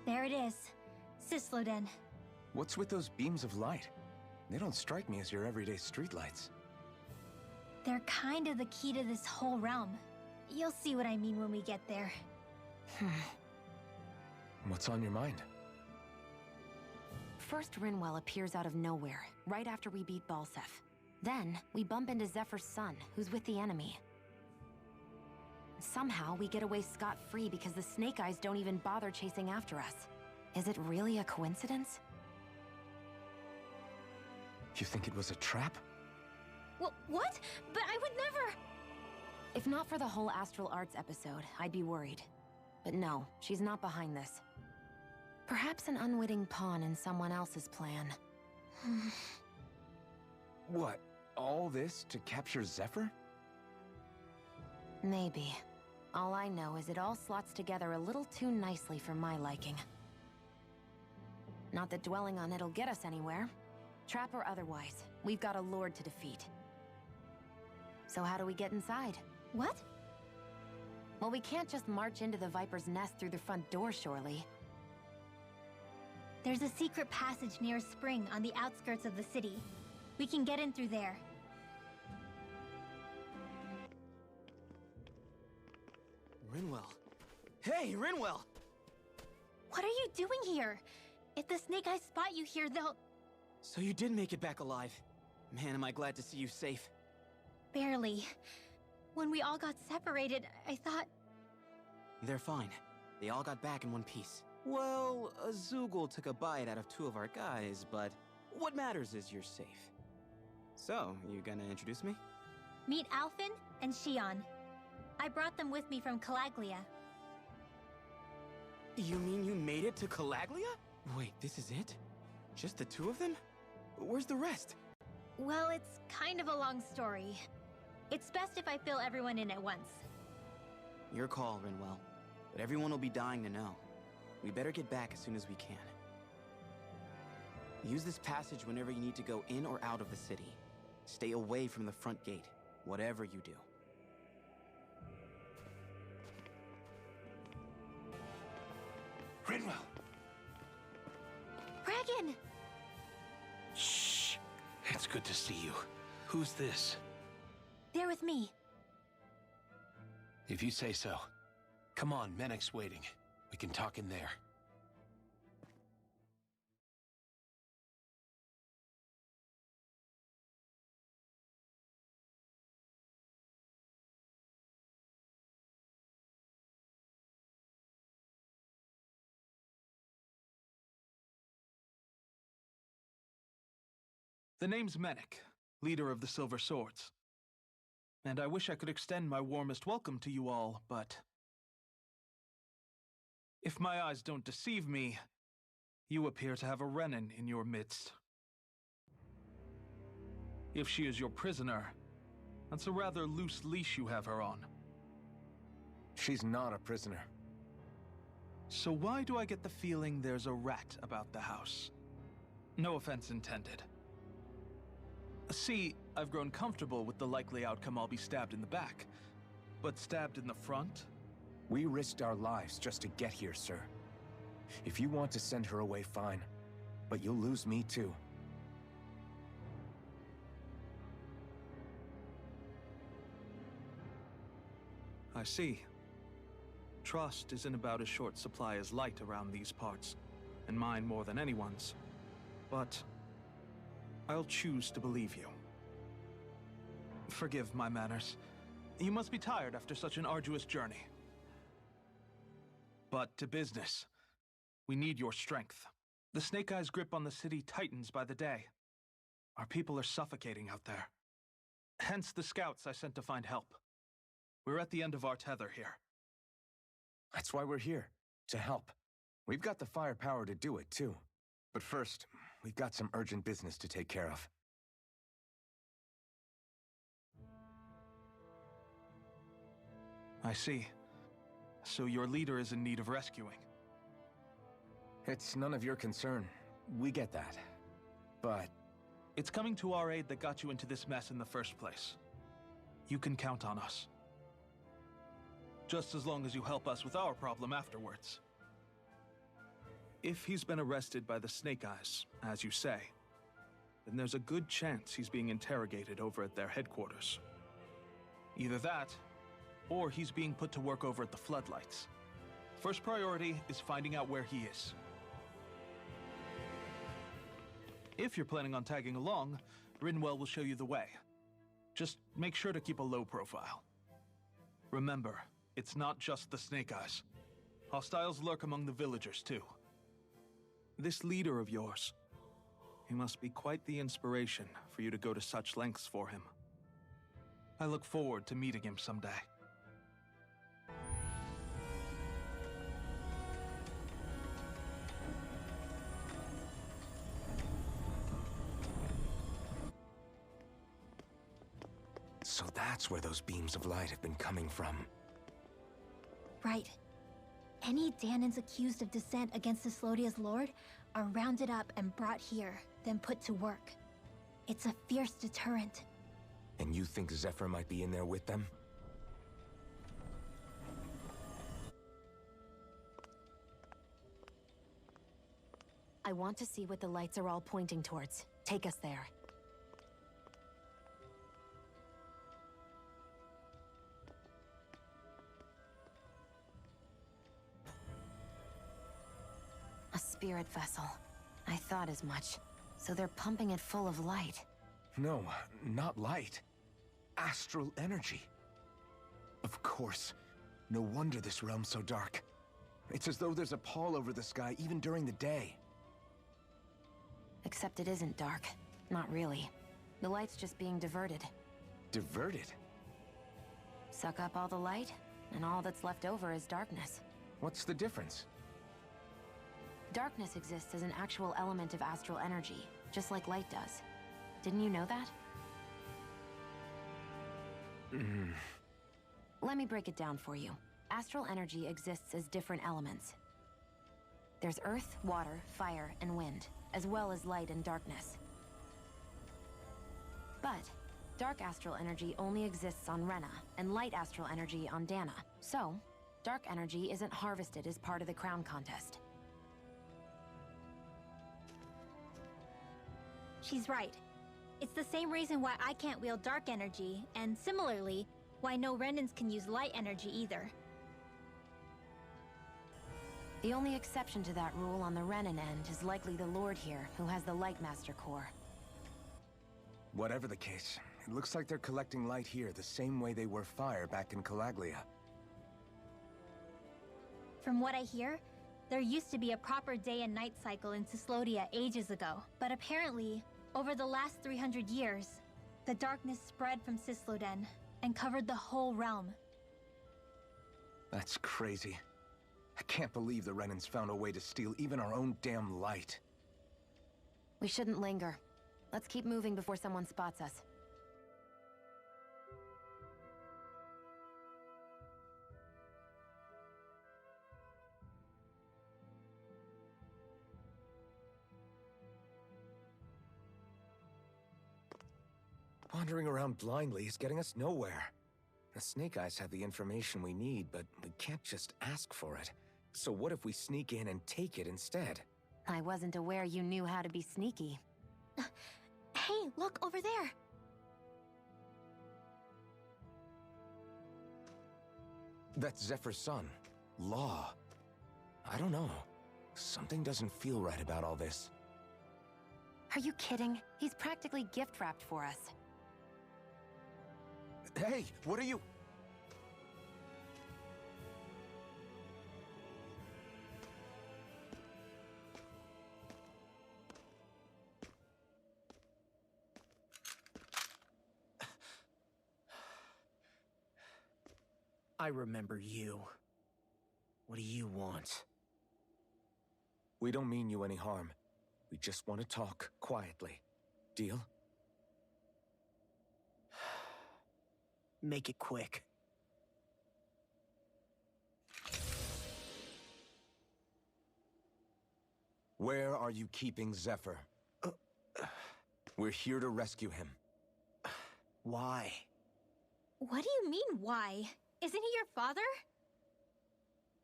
There it is. Cyslodien. What's with those beams of light? They don't strike me as your everyday streetlights. They're kind of the key to this whole realm. You'll see what I mean when we get there. What's on your mind? First, Rinwell appears out of nowhere, right after we beat Balseph. Then, we bump into Zephyr's son, who's with the enemy. Somehow, we get away scot-free because the Snake Eyes don't even bother chasing after us. Is it really a coincidence? You think it was a trap? What? But I would never... If not for the whole Astral Arts episode, I'd be worried. But no, she's not behind this. Perhaps an unwitting pawn in someone else's plan. What? All this to capture Zephyr? Maybe. All I know is it all slots together a little too nicely for my liking. Not that dwelling on it'll get us anywhere. Trap or otherwise, we've got a lord to defeat. So how do we get inside? What? Well, we can't just march into the Viper's nest through the front door, surely. There's a secret passage near a spring on the outskirts of the city. We can get in through there. Rinwell. Hey, Rinwell! What are you doing here? If the Snake Eyes spot you here, they'll... So you did make it back alive. Man, am I glad to see you safe. Barely. When we all got separated, I thought... They're fine. They all got back in one piece. Well, Azugul took a bite out of 2 of our guys, but what matters is you're safe. So, you gonna introduce me? Meet Alphen and Shion. I brought them with me from Calaglia. You mean you made it to Calaglia? Wait, this is it? Just the 2 of them? Where's the rest? Well, it's kind of a long story. It's best if I fill everyone in at once. Your call, Rinwell. But everyone will be dying to know. We better get back as soon as we can. Use this passage whenever you need to go in or out of the city. Stay away from the front gate, whatever you do. Rinwell! Dragon! Shh! It's good to see you. Who's this? They're with me. If you say so. Come on, Menek's waiting. We can talk in there. The name's Menek, leader of the Silver Swords. And I wish I could extend my warmest welcome to you all, but... if my eyes don't deceive me, you appear to have a Renin in your midst. If she is your prisoner, that's a rather loose leash you have her on. She's not a prisoner. So why do I get the feeling there's a rat about the house? No offense intended. See, I've grown comfortable with the likely outcome I'll be stabbed in the back. But stabbed in the front? We risked our lives just to get here, sir. If you want to send her away, fine. But you'll lose me too. I see. Trust isn't about as short supply as light around these parts, and mine more than anyone's. But I'll choose to believe you. Forgive my manners. You must be tired after such an arduous journey. But to business. We need your strength. The Snake Eyes' grip on the city tightens by the day. Our people are suffocating out there. Hence the scouts I sent to find help. We're at the end of our tether here. That's why we're here, to help. We've got the firepower to do it, too. But first, we've got some urgent business to take care of. I see. So your leader is in need of rescuing. It's none of your concern. We get that. But... it's coming to our aid that got you into this mess in the first place. You can count on us. Just as long as you help us with our problem afterwards. If he's been arrested by the Snake Eyes, as you say, then there's a good chance he's being interrogated over at their headquarters. Either that, or he's being put to work over at the Floodlights. First priority is finding out where he is. If you're planning on tagging along, Rinwell will show you the way. Just make sure to keep a low profile. Remember, it's not just the Snake Eyes. Hostiles lurk among the villagers, too. This leader of yours, he must be quite the inspiration for you to go to such lengths for him. I look forward to meeting him someday. So that's where those beams of light have been coming from. Right. Any Danans accused of dissent against Cyslodia's lord are rounded up and brought here, then put to work. It's a fierce deterrent. And you think Zephyr might be in there with them? I want to see what the lights are all pointing towards. Take us there. A spirit vessel. I thought as much. So they're pumping it full of light. No, not light. Astral energy. Of course. No wonder this realm's so dark. It's as though there's a pall over the sky even during the day. Except it isn't dark. Not really. The light's just being diverted. Diverted? Suck up all the light, and all that's left over is darkness. What's the difference? Darkness exists as an actual element of astral energy, just like light does. Didn't you know that? Let me break it down for you. Astral energy exists as different elements. There's earth, water, fire, and wind, as well as light and darkness. But dark astral energy only exists on Rena, and light astral energy on Dana. So, dark energy isn't harvested as part of the crown contest. She's right. It's the same reason why I can't wield dark energy, and similarly, why no Renans can use light energy either. The only exception to that rule on the Renan end is likely the Lord here, who has the Lightmaster core. Whatever the case, it looks like they're collecting light here the same way they were fire back in Calaglia. From what I hear, there used to be a proper day and night cycle in Cyslodia ages ago, but apparently, over the last 300 years, the darkness spread from Cysloden and covered the whole realm. That's crazy. I can't believe the Renans found a way to steal even our own damn light. We shouldn't linger. Let's keep moving before someone spots us. Wandering around blindly is getting us nowhere. The Snake Eyes have the information we need, but we can't just ask for it. So what if we sneak in and take it instead? I wasn't aware you knew how to be sneaky. Hey, look over there! That's Zephyr's son, Law. I don't know. Something doesn't feel right about all this. Are you kidding? He's practically gift-wrapped for us. Hey, what are you... I remember you. What do you want? We don't mean you any harm. We just want to talk quietly. Deal? Make it quick. Where are you keeping Zephyr? We're here to rescue him. Why? What do you mean, why? Isn't he your father?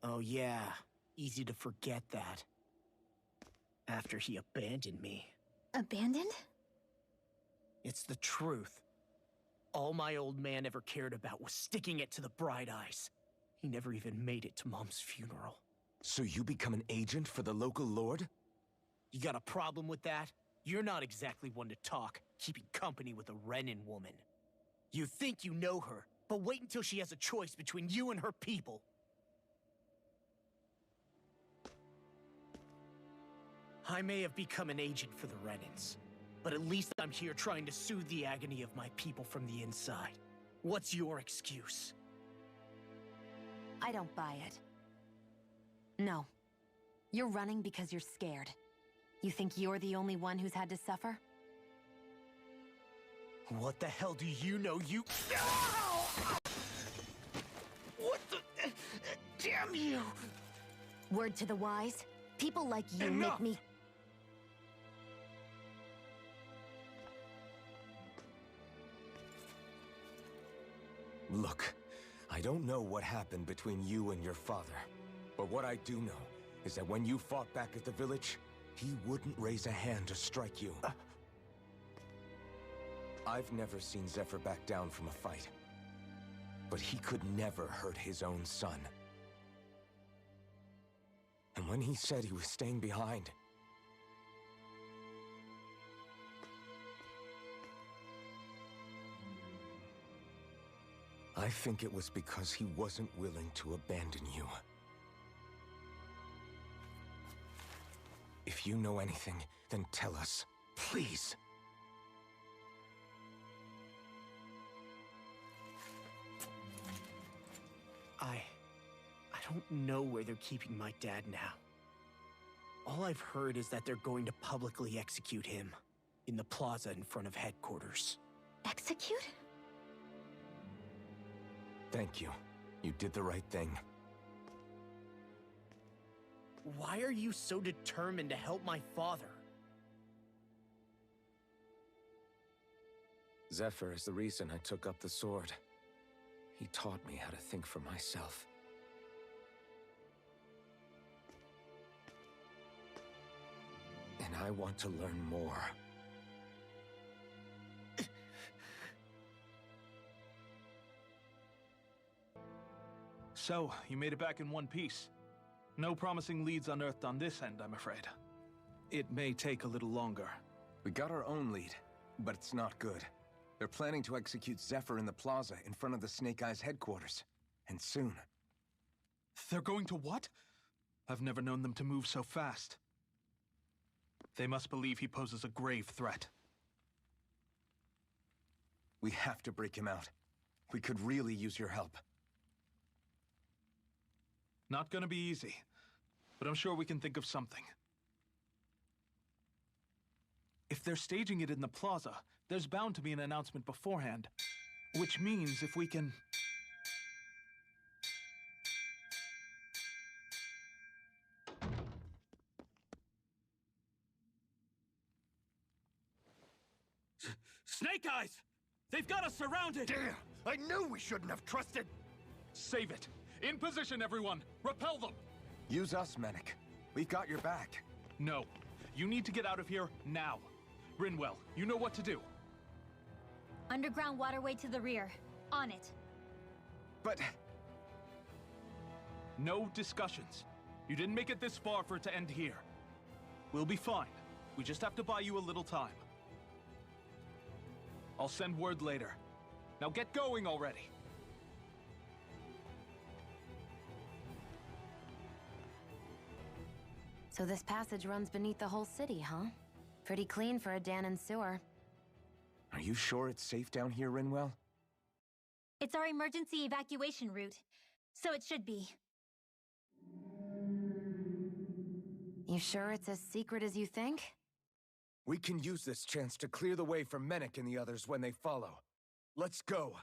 Oh yeah, easy to forget that. After he abandoned me. Abandoned? It's the truth. All my old man ever cared about was sticking it to the bright eyes. He never even made it to Mom's funeral. So you become an agent for the local lord? You got a problem with that? You're not exactly one to talk, keeping company with a Renin woman. You think you know her, but wait until she has a choice between you and her people. I may have become an agent for the Renins, but at least I'm here trying to soothe the agony of my people from the inside. What's your excuse? I don't buy it. No. You're running because you're scared. You think you're the only one who's had to suffer? What the hell do you know, you... What the... Damn you! Word to the wise, people like you Enough! make me... Look, I don't know what happened between you and your father, but what I do know is that when you fought back at the village, he wouldn't raise a hand to strike you. I've never seen Zephyr back down from a fight, but he could never hurt his own son. And when he said he was staying behind, I think it was because he wasn't willing to abandon you. If you know anything, then tell us, please. I don't know where they're keeping my dad now. All I've heard is that they're going to publicly execute him in the plaza in front of headquarters. Execute? Thank you. You did the right thing. Why are you so determined to help my father? Zephyr is the reason I took up the sword. He taught me how to think for myself. And I want to learn more. So, you made it back in one piece. No promising leads unearthed on this end, I'm afraid. It may take a little longer. We got our own lead, but it's not good. They're planning to execute Zephyr in the plaza in front of the Snake Eyes headquarters. And soon. They're going to what? I've never known them to move so fast. They must believe he poses a grave threat. We have to break him out. We could really use your help. Not gonna be easy, but I'm sure we can think of something. If they're staging it in the plaza, there's bound to be an announcement beforehand. Which means if we can... Snake Eyes! They've got us surrounded! Damn! I knew we shouldn't have trusted! Save it! In position, everyone! Repel them! Use us, Mennick. We've got your back. No. You need to get out of here now. Rinwell, you know what to do. Underground waterway to the rear. On it. But... No discussions. You didn't make it this far for it to end here. We'll be fine. We just have to buy you a little time. I'll send word later. Now get going already. So this passage runs beneath the whole city, huh? Pretty clean for a Danon sewer. Are you sure it's safe down here, Rinwell? It's our emergency evacuation route, so it should be. You sure it's as secret as you think? We can use this chance to clear the way for Mennick and the others when they follow. Let's go.